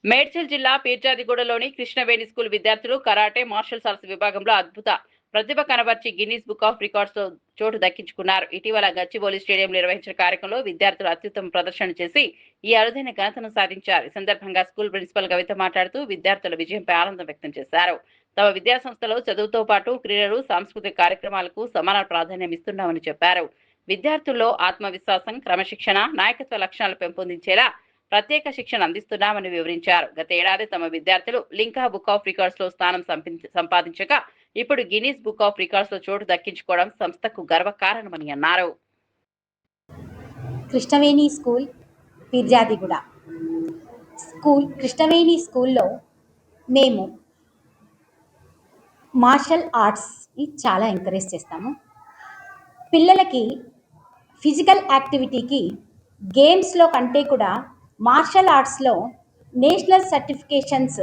మేడ్చల్ జిల్లా పీర్జాదిగూడలోని కృష్ణవేణి స్కూల్ విద్యార్థులు karate martial arts విభాగంలో అద్భుత ప్రతిభ కనబర్చి గిన్నీస్ బుక్ ఆఫ్ రికార్డ్స్ లో చోటు దక్కించుకున్నారు. ఇటీవల గచ్చిబౌలి స్టేడియం నిర్వహించిన కార్యక్రమంలో విద్యార్థులు అత్యుత్తమ ప్రదర్శన చేసి ఈ అరుదైన ఘనతను సాధించారు. ఈ సందర్భంగా స్కూల్ ప్రిన్సిపల్ కవిత మాట్లాడుతూ విద్యార్థుల విజయంపై ఆనందం వ్యక్తం చేశారు. తమ విద్యాసంస్థలో చదువుతో పాటు క్రీడలు, సాంస్కృతిక కార్యక్రమాలకు సమాన ప్రాధాన్యం ఇస్తున్నామని చెప్పారు. విద్యార్థుల్లో ఆత్మవిశ్వాసం, క్రమశిక్షణ, నాయకత్వ లక్షణాలు పెంపొందించేలా ప్రత్యేక శిక్షణ అందిస్తున్నామని వివరించారు. గత ఏడాది తమ విద్యార్థులు లింకా బుక్ ఆఫ్ రికార్డ్స్ లో స్థానం సంపాదించగా ఇప్పుడు గిన్నీస్ బుక్ ఆఫ్ రికార్డ్స్ లో చోటు దక్కించుకోవడం సంస్థకు గర్వకారణమని అన్నారు. కృష్ణవేణి స్కూల్ పీర్జాదిగూడ కృష్ణవేణి స్కూల్లో మేము మార్షల్ ఆర్ట్స్ని చాలా ఎంకరేజ్ చేస్తాము. పిల్లలకి ఫిజికల్ యాక్టివిటీకి గేమ్స్లో కంటే కూడా మార్షల్ ఆర్ట్స్లో నేషనల్ సర్టిఫికేషన్స్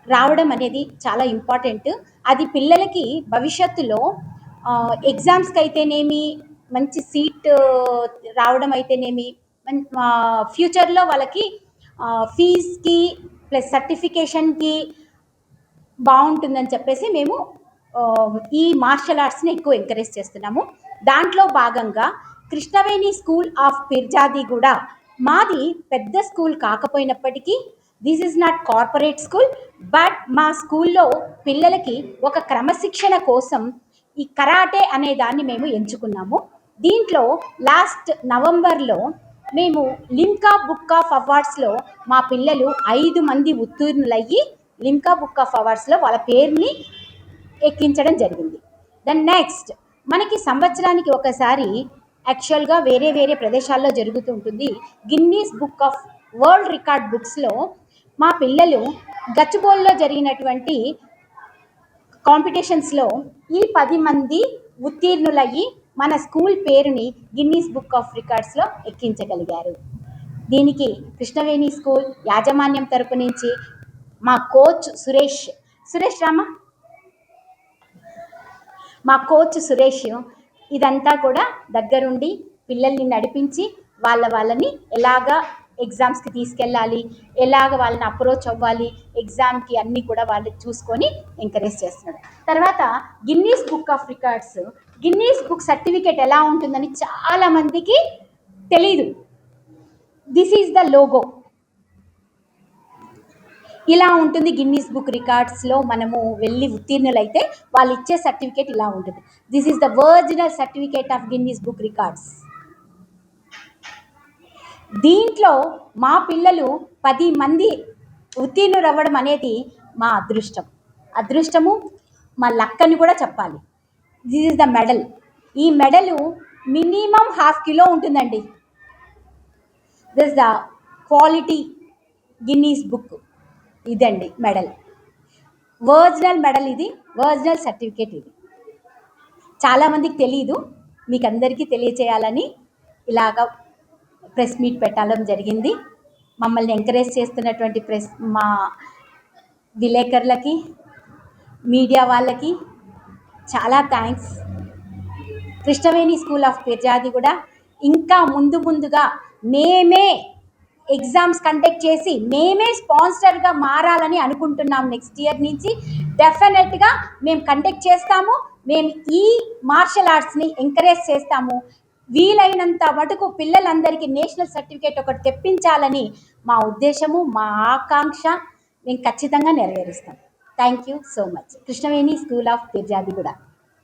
రావడం అనేది చాలా ఇంపార్టెంట్. అది పిల్లలకి భవిష్యత్తులో ఎగ్జామ్స్కి అయితేనేమి, మంచి సీట్ రావడం అయితేనేమి, ఫ్యూచర్లో వాళ్ళకి ఫీజ్కి ప్లస్ సర్టిఫికేషన్కి బాగుంటుందని చెప్పేసి మేము ఈ మార్షల్ ఆర్ట్స్ని ఎక్కువ ఎంకరేజ్ చేస్తున్నాము. దాంట్లో భాగంగా కృష్ణవేణి స్కూల్ ఆఫ్ పీర్జాదిగూడ మాది పెద్ద స్కూల్ కాకపోయినప్పటికీ this is not corporate school, but మా స్కూల్లో పిల్లలకి ఒక క్రమశిక్షణ కోసం ఈ కరాటే అనే దాన్ని మేము ఎంచుకున్నాము. దీంట్లో లాస్ట్ నవంబర్లో మేము లిమ్కా బుక్ ఆఫ్ అవార్డ్స్లో మా పిల్లలు 5 మంది ఉత్తీర్ణులయ్యి లిమ్కా బుక్ ఆఫ్ అవార్డ్స్లో వాళ్ళ పేరుని ఎక్కించడం జరిగింది. దెన్ నెక్స్ట్ మనకి సంవత్సరానికి ఒకసారి యాక్చువల్గా వేరే ప్రదేశాల్లో జరుగుతుంటుంది Guinness book of world record బుక్స్లో మా పిల్లలు గచ్చిబౌలిలో జరిగినటువంటి కాంపిటీషన్స్లో ఈ 10 మంది ఉత్తీర్ణులయ్యి మన స్కూల్ పేరుని గిన్నీస్ బుక్ ఆఫ్ రికార్డ్స్లో ఎక్కించగలిగారు. దీనికి కృష్ణవేణి స్కూల్ యాజమాన్యం తరపు నుంచి మా కోచ్ సురేష్ రామ మా కోచ్ సురేష్ ఇదంతా కూడా దగ్గరుండి పిల్లల్ని నడిపించి వాళ్ళని ఎలాగా ఎగ్జామ్స్కి తీసుకెళ్ళాలి, ఎలాగ వాళ్ళని అప్రోచ్ అవ్వాలి, ఎగ్జామ్కి అన్నీ కూడా వాళ్ళు చూసుకొని ఎంకరేజ్ చేస్తున్నాడు. తర్వాత Guinness book of records, Guinness book certificate ఎలా ఉంటుందని చాలామందికి తెలీదు. దిస్ ఈజ్ ద లోగో, ఇలా ఉంటుంది. గిన్నీస్ బుక్ రికార్డ్స్లో మనము వెళ్ళి ఉత్తీర్ణులైతే వాళ్ళు ఇచ్చే సర్టిఫికేట్ ఇలా ఉంటుంది. This is the original certificate of Guinness book records. దీంట్లో మా పిల్లలు 10 మంది ఉత్తీర్ణులు అవ్వడం అనేది మా అదృష్టము మా లక్కని కూడా చెప్పాలి. This is the medal. ఈ మెడలు మినిమం 1/2 కిలో ఉంటుందండి. This the quality Guinness book. ఇదండి మెడల్, ఒరిజినల్ మెడల్, ఇది ఒరిజినల్ సర్టిఫికేట్. ఇది చాలామందికి తెలీదు, మీకు అందరికీ తెలియచేయాలని ఇలాగా ప్రెస్ మీట్ పెట్టడం జరిగింది. మమ్మల్ని ఎంకరేజ్ చేస్తున్నటువంటి మా విలేకరులకి, మీడియా వాళ్ళకి చాలా thanks. Krishnaveni school of Peerzadiguda ఇంకా ముందుగా మేమే ఎగ్జామ్స్ కండక్ట్ చేసి మేమే స్పాన్సర్గా మారాలని అనుకుంటున్నాం. నెక్స్ట్ ఇయర్ నుంచి డెఫినెట్గా మేము కండక్ట్ చేస్తాము. మేము ఈ మార్షల్ ఆర్ట్స్ని ఎంకరేజ్ చేస్తాము. వీలైనంత మటుకు పిల్లలందరికీ నేషనల్ సర్టిఫికేట్ ఒకటి తెప్పించాలని మా ఉద్దేశము, మా ఆకాంక్ష. మేము ఖచ్చితంగా నెరవేరుస్తాం. Thank you so much. Krishnaveni school of Peerzadiguda.